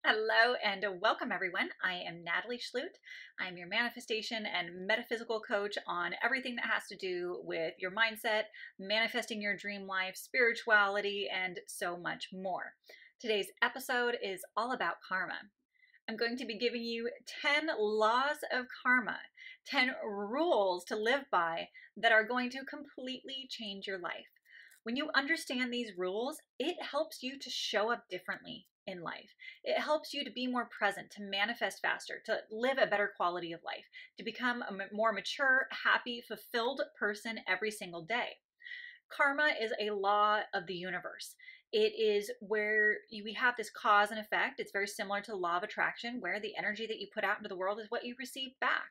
Hello and welcome everyone. I am Natalie Schlute. I'm your manifestation and metaphysical coach on everything that has to do with your mindset, manifesting your dream life, spirituality, and so much more. Today's episode is all about karma. I'm going to be giving you 10 laws of karma, 10 rules to live by that are going to completely change your life. When you understand these rules, it helps you to show up differently in life. It helps you to be more present, to manifest faster, to live a better quality of life, to become a more mature, happy, fulfilled person every single day. Karma is a law of the universe. It is where we have this cause and effect. It's very similar to the law of attraction, where the energy that you put out into the world is what you receive back.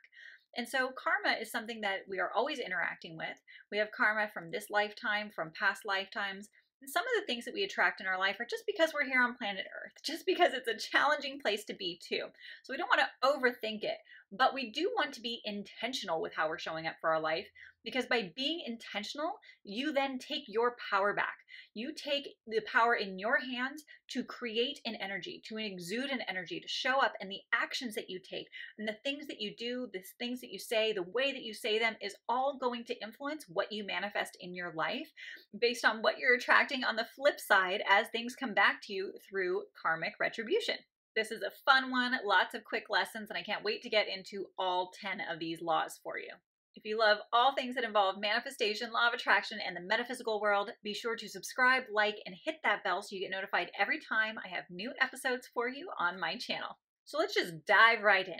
And so karma is something that we are always interacting with. We have karma from this lifetime, from past lifetimes. And some of the things that we attract in our life are just because we're here on planet Earth, just because it's a challenging place to be too. So we don't want to overthink it, but we do want to be intentional with how we're showing up for our life, because by being intentional, you then take your power back. You take the power in your hands to create an energy, to exude an energy, to show up, and the actions that you take and the things that you do, the things that you say, the way that you say them is all going to influence what you manifest in your life based on what you're attracting on the flip side as things come back to you through karmic retribution. This is a fun one, lots of quick lessons, and I can't wait to get into all 10 of these laws for you. If you love all things that involve manifestation, law of attraction, and the metaphysical world, be sure to subscribe, like, and hit that bell so you get notified every time I have new episodes for you on my channel. So let's just dive right in.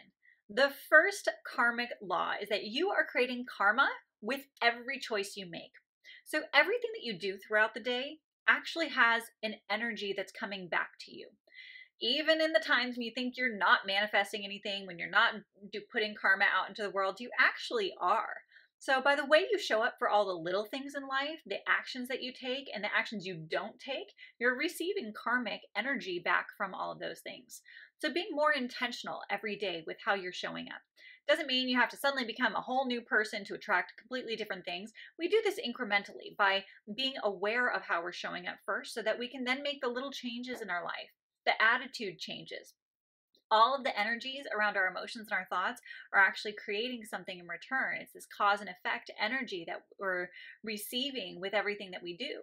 The first karmic law is that you are creating karma with every choice you make. So everything that you do throughout the day actually has an energy that's coming back to you. Even in the times when you think you're not manifesting anything, when you're not putting karma out into the world, you actually are. So by the way you show up for all the little things in life, the actions that you take and the actions you don't take, you're receiving karmic energy back from all of those things. So being more intentional every day with how you're showing up. Doesn't mean you have to suddenly become a whole new person to attract completely different things. We do this incrementally by being aware of how we're showing up first so that we can then make the little changes in our life. The attitude changes. All of the energies around our emotions and our thoughts are actually creating something in return. It's this cause and effect energy that we're receiving with everything that we do.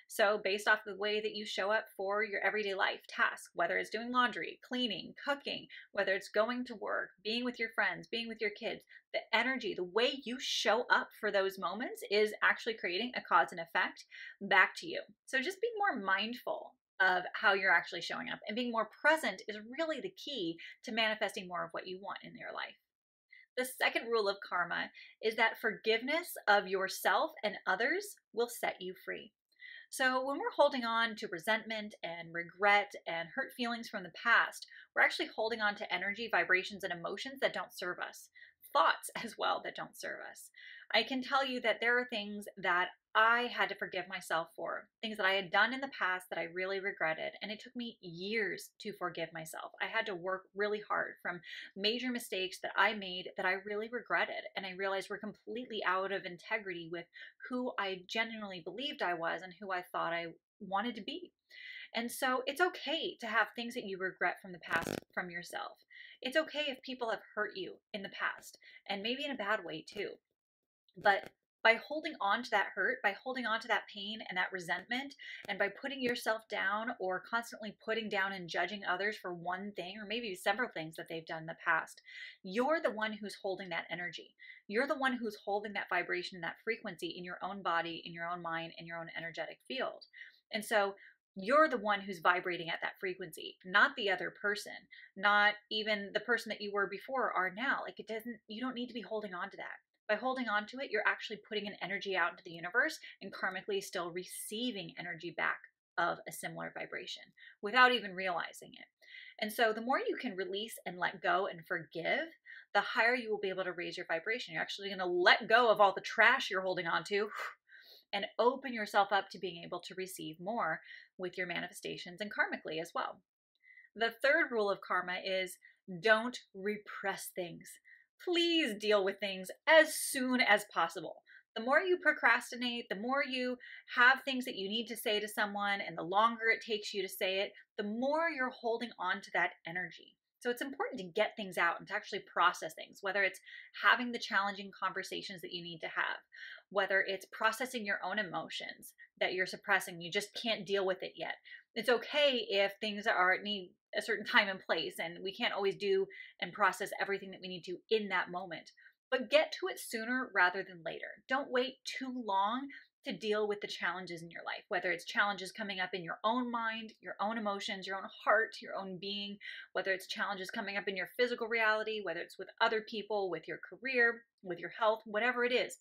So based off the way that you show up for your everyday life task, whether it's doing laundry, cleaning, cooking, whether it's going to work, being with your friends, being with your kids, the energy, the way you show up for those moments is actually creating a cause and effect back to you. So just being more mindful of how you're actually showing up, and being more present is really the key to manifesting more of what you want in your life. The second rule of karma is that forgiveness of yourself and others will set you free. So when we're holding on to resentment and regret and hurt feelings from the past, we're actually holding on to energy, vibrations, and emotions that don't serve us. Thoughts as well that don't serve us. I can tell you that there are things that I had to forgive myself for, things that I had done in the past that I really regretted, and it took me years to forgive myself. I had to work really hard from major mistakes that I made that I really regretted, and I realized were completely out of integrity with who I genuinely believed I was and who I thought I wanted to be. And so it's okay to have things that you regret from the past from yourself. It's okay if people have hurt you in the past, and maybe in a bad way too. But by holding on to that hurt, by holding on to that pain and that resentment, and by putting yourself down or constantly putting down and judging others for one thing or maybe several things that they've done in the past, you're the one who's holding that energy. You're the one who's holding that vibration, that frequency in your own body, in your own mind, in your own energetic field. And so you're the one who's vibrating at that frequency, not the other person, not even the person that you were before or are now. Like you don't need to be holding on to that. By holding on to it, you're actually putting an energy out into the universe and karmically still receiving energy back of a similar vibration without even realizing it. And so the more you can release and let go and forgive, the higher you will be able to raise your vibration. You're actually going to let go of all the trash you're holding on to and open yourself up to being able to receive more with your manifestations and karmically as well. The third rule of karma is don't repress things. Please deal with things as soon as possible. The more you procrastinate, the more you have things that you need to say to someone, and the longer it takes you to say it, the more you're holding on to that energy. So it's important to get things out and to actually process things, whether it's having the challenging conversations that you need to have, whether it's processing your own emotions that you're suppressing, you just can't deal with it yet. It's okay if things are need a certain time and place, and we can't always do and process everything that we need to in that moment. But get to it sooner rather than later. Don't wait too long to deal with the challenges in your life, whether it's challenges coming up in your own mind, your own emotions, your own heart, your own being, whether it's challenges coming up in your physical reality, whether it's with other people, with your career, with your health, whatever it is.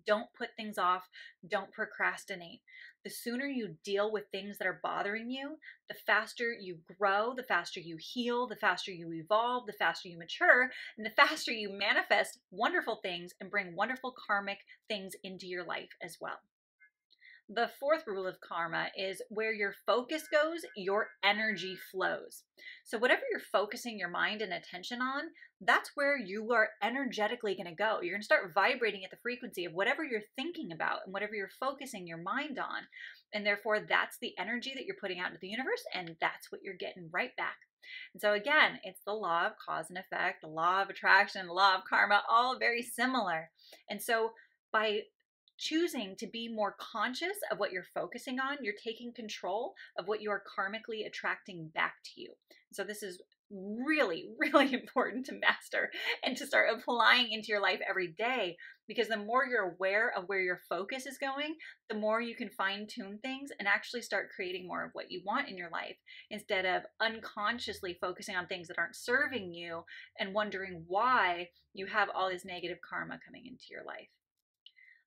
Don't put things off. Don't procrastinate. The sooner you deal with things that are bothering you, the faster you grow, the faster you heal, the faster you evolve, the faster you mature, and the faster you manifest wonderful things and bring wonderful karmic things into your life as well. The fourth rule of karma is where your focus goes, your energy flows. So, whatever you're focusing your mind and attention on, that's where you are energetically going to go. You're going to start vibrating at the frequency of whatever you're thinking about and whatever you're focusing your mind on. And therefore, that's the energy that you're putting out into the universe, and that's what you're getting right back. And so, again, it's the law of cause and effect, the law of attraction, the law of karma, all very similar. And so, by choosing to be more conscious of what you're focusing on, you're taking control of what you are karmically attracting back to you. So this is really, really important to master and to start applying into your life every day, because the more you're aware of where your focus is going, the more you can fine tune things and actually start creating more of what you want in your life, instead of unconsciously focusing on things that aren't serving you and wondering why you have all this negative karma coming into your life.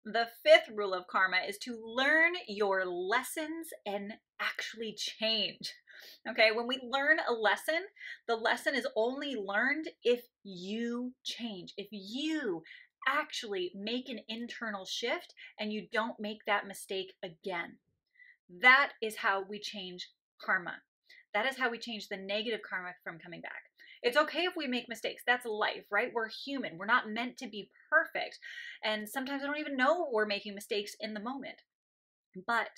The fifth rule of karma is to learn your lessons and actually change. Okay, when we learn a lesson, the lesson is only learned if you change, if you actually make an internal shift and you don't make that mistake again. That is how we change karma. That is how we change the negative karma from coming back. It's okay if we make mistakes. That's life, right? We're human. We're not meant to be perfect. And sometimes we don't even know we're making mistakes in the moment. But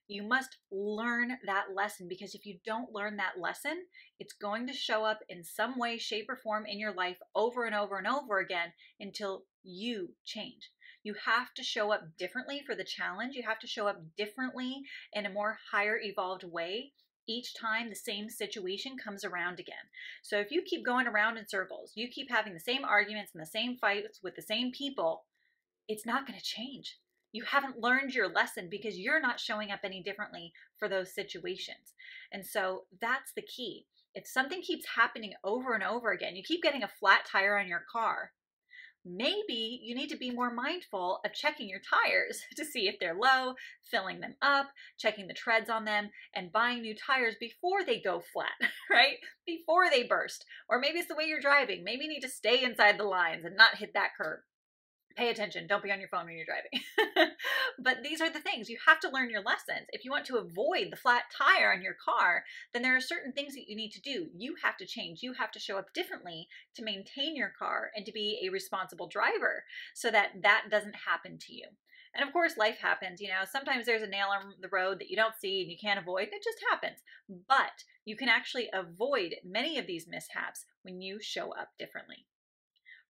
you must learn that lesson, because if you don't learn that lesson, it's going to show up in some way, shape, or form in your life over and over and over again until you change. You have to show up differently for the challenge. You have to show up differently in a more higher evolved way each time the same situation comes around again. So if you keep going around in circles, you keep having the same arguments and the same fights with the same people, it's not going to change. You haven't learned your lesson because you're not showing up any differently for those situations. And so that's the key. If something keeps happening over and over again, you keep getting a flat tire on your car, maybe you need to be more mindful of checking your tires to see if they're low, filling them up, checking the treads on them, and buying new tires before they go flat, right? Before they burst. Or maybe it's the way you're driving. Maybe you need to stay inside the lines and not hit that curb. Pay attention. Don't be on your phone when you're driving. But these are the things. You have to learn your lessons. If you want to avoid the flat tire on your car, then there are certain things that you need to do. You have to change. You have to show up differently to maintain your car and to be a responsible driver so that that doesn't happen to you. And of course, life happens. Sometimes there's a nail on the road that you don't see and you can't avoid. It just happens. But you can actually avoid many of these mishaps when you show up differently.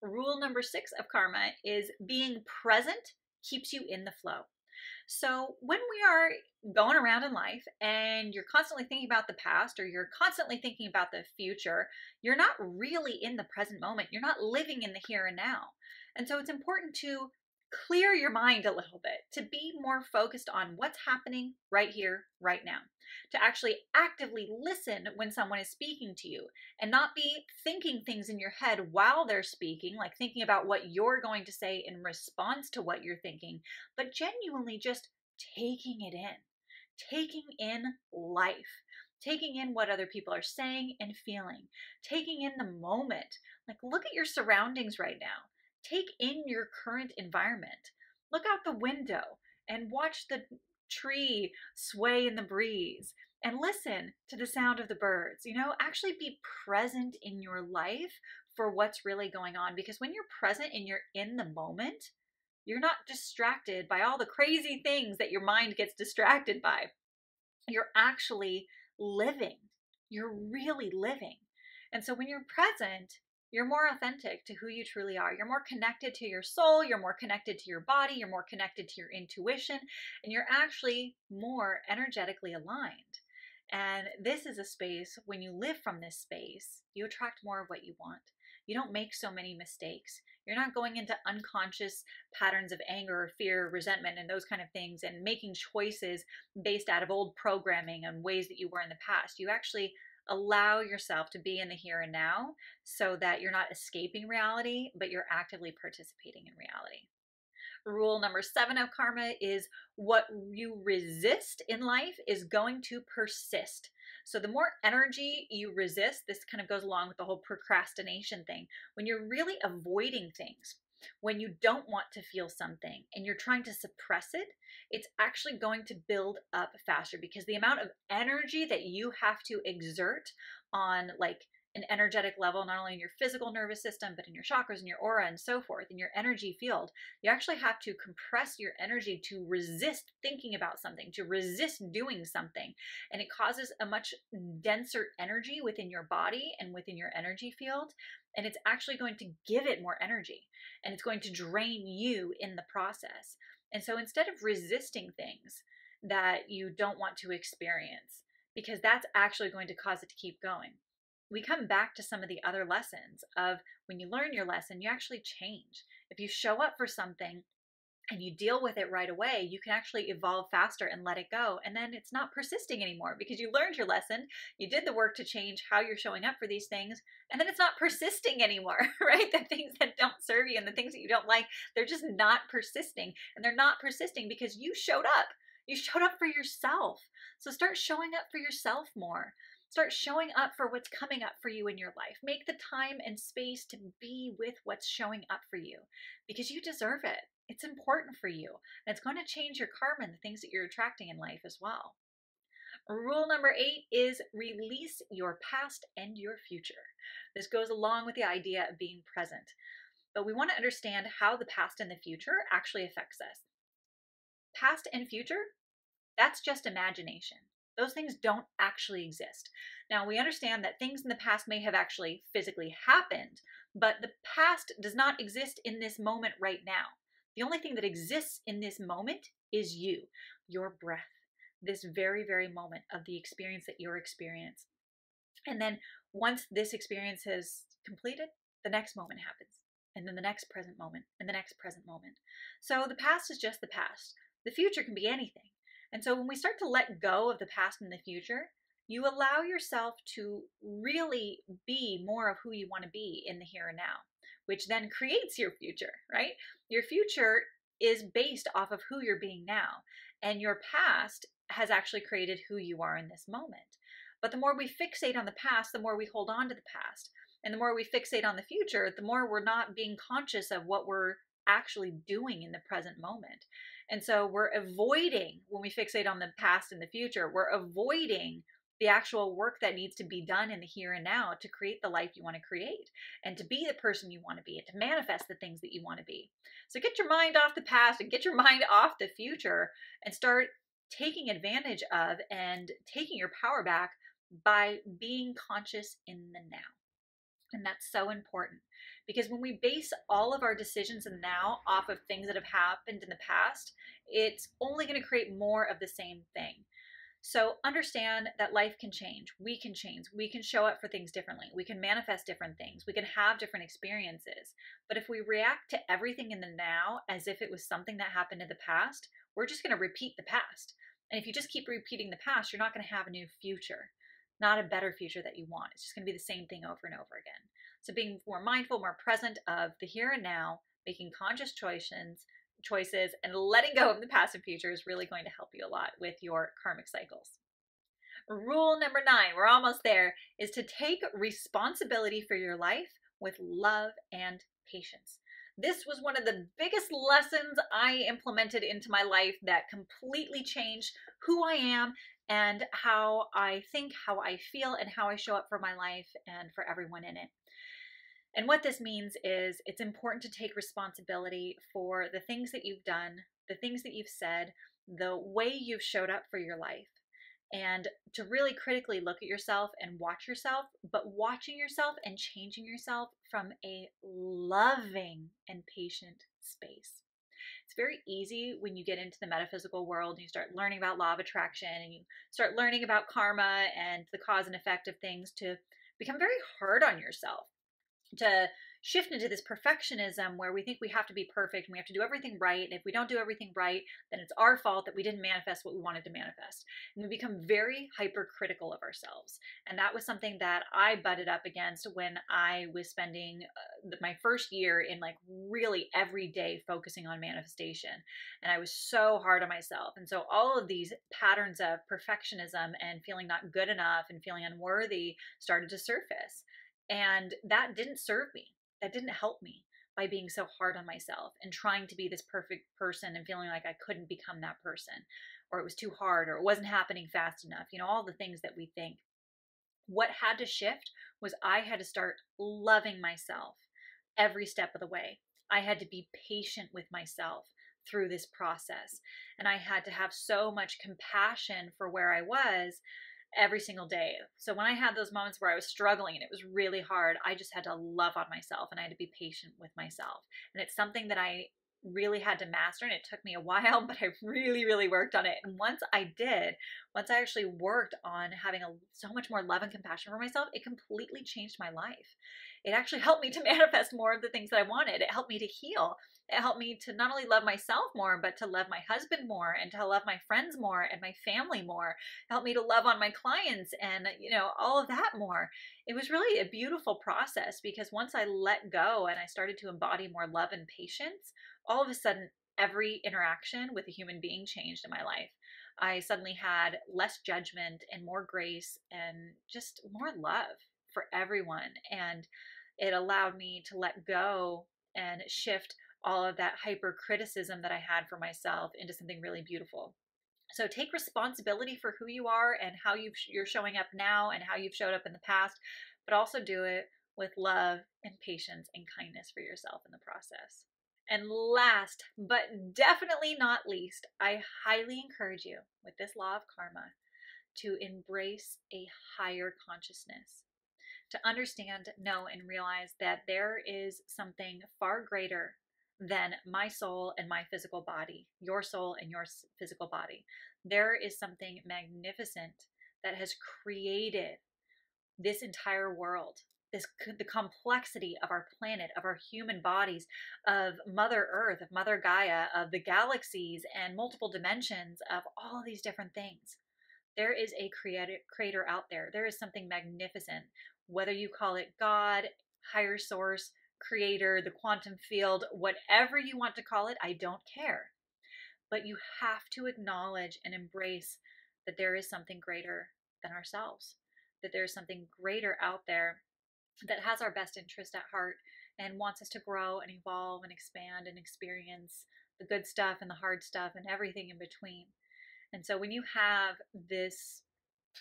Rule number 6 of karma is being present keeps you in the flow. So when we are going around in life and you're constantly thinking about the past, or you're constantly thinking about the future, you're not really in the present moment. You're not living in the here and now. And so it's important to clear your mind a little bit, to be more focused on what's happening right here, right now, to actually actively listen when someone is speaking to you and not be thinking things in your head while they're speaking, like thinking about what you're going to say in response to what you're thinking, but genuinely just taking it in, taking in life, taking in what other people are saying and feeling, taking in the moment. Like, look at your surroundings right now. Take in your current environment. Look out the window and watch the tree sway in the breeze and listen to the sound of the birds. Actually be present in your life for what's really going on, because when you're present and you're in the moment, You're not distracted by all the crazy things that your mind gets distracted by. You're actually living. You're really living. And so when you're present, you're more authentic to who you truly are. You're more connected to your soul. You're more connected to your body. You're more connected to your intuition. And you're actually more energetically aligned. And this is a space, when you live from this space, you attract more of what you want. You don't make so many mistakes. You're not going into unconscious patterns of anger, fear, resentment, and those kind of things, and making choices based out of old programming and ways that you were in the past. You actually allow yourself to be in the here and now so that you're not escaping reality, but you're actively participating in reality. Rule number 7 of karma is what you resist in life is going to persist. So the more energy you resist, this kind of goes along with the whole procrastination thing. When you're really avoiding things, when you don't want to feel something and you're trying to suppress it, it's actually going to build up faster, because the amount of energy that you have to exert on like an energetic level, not only in your physical nervous system, but in your chakras and your aura and so forth, in your energy field, you actually have to compress your energy to resist thinking about something, to resist doing something. And it causes a much denser energy within your body and within your energy field. And it's actually going to give it more energy, and it's going to drain you in the process. And so instead of resisting things that you don't want to experience, because that's actually going to cause it to keep going, we come back to some of the other lessons of when you learn your lesson, you actually change. If you show up for something and you deal with it right away, you can actually evolve faster and let it go. And then it's not persisting anymore because you learned your lesson. You did the work to change how you're showing up for these things. And then it's not persisting anymore, right? The things that don't serve you and the things that you don't like, they're just not persisting. And they're not persisting because you showed up. You showed up for yourself. So start showing up for yourself more. Start showing up for what's coming up for you in your life. Make the time and space to be with what's showing up for you, because you deserve it. It's important for you. And it's going to change your karma and the things that you're attracting in life as well. Rule number 8 is release your past and your future. This goes along with the idea of being present. But we want to understand how the past and the future actually affects us. Past and future, that's just imagination. Those things don't actually exist. Now, we understand that things in the past may have actually physically happened, but the past does not exist in this moment right now. The only thing that exists in this moment is you, your breath, this very, very moment of the experience that you're experiencing. And then once this experience has completed, the next moment happens, and then the next present moment, and the next present moment. So the past is just the past. The future can be anything. And so when we start to let go of the past and the future, you allow yourself to really be more of who you want to be in the here and now, which then creates your future, right? Your future is based off of who you're being now, and your past has actually created who you are in this moment. But the more we fixate on the past, the more we hold on to the past. And the more we fixate on the future, the more we're not being conscious of what we're actually doing in the present moment. And so we're avoiding, when we fixate on the past and the future, we're avoiding the actual work that needs to be done in the here and now to create the life you want to create and to be the person you want to be and to manifest the things that you want to be. So get your mind off the past and get your mind off the future and start taking advantage of and taking your power back by being conscious in the now. And that's so important, because when we base all of our decisions in the now off of things that have happened in the past, it's only going to create more of the same thing. So understand that life can change. We can change. We can show up for things differently. We can manifest different things. We can have different experiences. But if we react to everything in the now as if it was something that happened in the past, we're just going to repeat the past. And if you just keep repeating the past, you're not going to have a new future, not a better future that you want. It's just going to be the same thing over and over again. So being more mindful, more present of the here and now, making conscious choices, and letting go of the past and future is really going to help you a lot with your karmic cycles. Rule number 9, we're almost there, is to take responsibility for your life with love and patience. This was one of the biggest lessons I implemented into my life that completely changed who I am and how I think, how I feel, and how I show up for my life and for everyone in it. And what this means is it's important to take responsibility for the things that you've done, the things that you've said, the way you've showed up for your life, and to really critically look at yourself and watch yourself, but watching yourself and changing yourself from a loving and patient space. It's very easy when you get into the metaphysical world and you start learning about law of attraction and you start learning about karma and the cause and effect of things to become very hard on yourself, to shift into this perfectionism where we think we have to be perfect and we have to do everything right. And if we don't do everything right, then it's our fault that we didn't manifest what we wanted to manifest. And we become very hypercritical of ourselves. And that was something that I butted up against when I was spending my first year in like really every day focusing on manifestation. And I was so hard on myself. And so all of these patterns of perfectionism and feeling not good enough and feeling unworthy started to surface. And that didn't serve me. That didn't help me by being so hard on myself and trying to be this perfect person and feeling like I couldn't become that person, or it was too hard, or it wasn't happening fast enough. You know, all the things that we think. What had to shift was I had to start loving myself every step of the way. I had to be patient with myself through this process. And I had to have so much compassion for where I was every single day. So when I had those moments where I was struggling and it was really hard, I just had to love on myself and I had to be patient with myself. And it's something that I really had to master, and it took me a while, but I really, really worked on it. And once I did, once I actually worked on having so much more love and compassion for myself, it completely changed my life. It actually helped me to manifest more of the things that I wanted. It helped me to heal. It helped me to not only love myself more, but to love my husband more and to love my friends more and my family more. It helped me to love on my clients and, you know, all of that more. It was really a beautiful process because once I let go and I started to embody more love and patience, all of a sudden, every interaction with a human being changed in my life. I suddenly had less judgment and more grace and just more love for everyone. And it allowed me to let go and shift all of that hypercriticism that I had for myself into something really beautiful. So take responsibility for who you are and how you're showing up now and how you've showed up in the past, but also do it with love and patience and kindness for yourself in the process. And last, but definitely not least, I highly encourage you with this law of karma to embrace a higher consciousness, to understand, know, and realize that there is something far greater than my soul and my physical body, your soul and your physical body. There is something magnificent that has created this entire world, the complexity of our planet, of our human bodies, of Mother Earth, of Mother Gaia, of the galaxies and multiple dimensions, of all these different things. There is a creator out there. There is something magnificent, whether you call it God, higher source, creator, the quantum field, whatever you want to call it, I don't care. But you have to acknowledge and embrace that there is something greater than ourselves, that there's something greater out there that has our best interest at heart and wants us to grow and evolve and expand and experience the good stuff and the hard stuff and everything in between. And so when you have this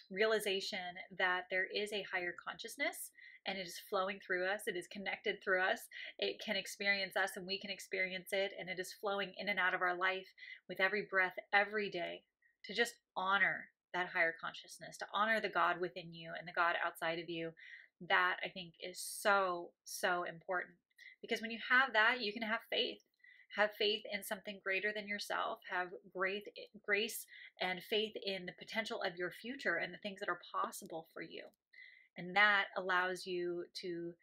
realization that there is a higher consciousness and it is flowing through us, it is connected through us, it can experience us and we can experience it, and it is flowing in and out of our life with every breath, every day, to just honor that higher consciousness, to honor the God within you and the God outside of you. That I think is so, so important, because when you have that, you can have faith. Have faith in something greater than yourself. Have grace and faith in the potential of your future and the things that are possible for you. And that allows you to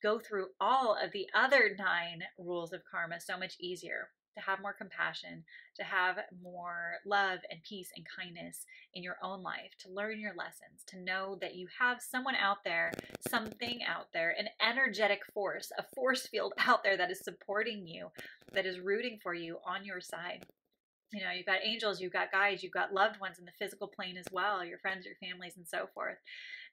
go through all of the other 9 rules of karma so much easier, to have more compassion, to have more love and peace and kindness in your own life, to learn your lessons, to know that you have someone out there, something out there, an energetic force, a force field out there that is supporting you, that is rooting for you on your side. You know, you've got angels, you've got guides, you've got loved ones in the physical plane as well, your friends, your families, and so forth.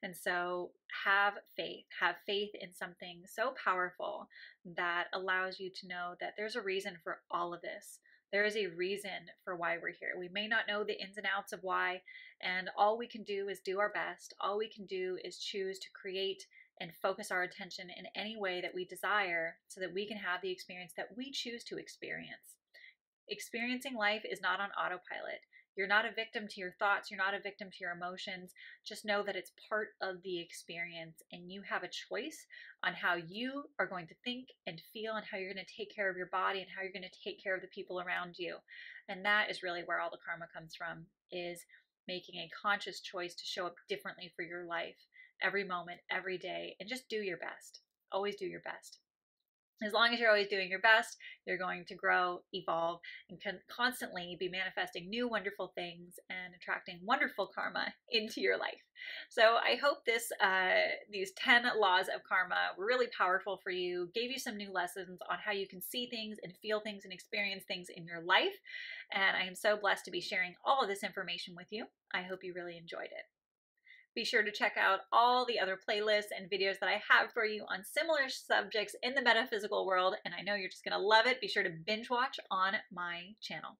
And so have faith in something so powerful that allows you to know that there's a reason for all of this. There is a reason for why we're here. We may not know the ins and outs of why, and all we can do is do our best. All we can do is choose to create and focus our attention in any way that we desire so that we can have the experience that we choose to experience. Experiencing life is not on autopilot. You're not a victim to your thoughts. You're not a victim to your emotions. Just know that it's part of the experience, and you have a choice on how you are going to think and feel, and how you're going to take care of your body, and how you're going to take care of the people around you. And that is really where all the karma comes from, is making a conscious choice to show up differently for your life every moment, every day, and just do your best. Always do your best. As long as you're always doing your best, you're going to grow, evolve, and can constantly be manifesting new wonderful things and attracting wonderful karma into your life. So I hope these 10 laws of karma were really powerful for you, gave you some new lessons on how you can see things and feel things and experience things in your life. And I am so blessed to be sharing all of this information with you. I hope you really enjoyed it. Be sure to check out all the other playlists and videos that I have for you on similar subjects in the metaphysical world, and I know you're just going to love it. Be sure to binge watch on my channel.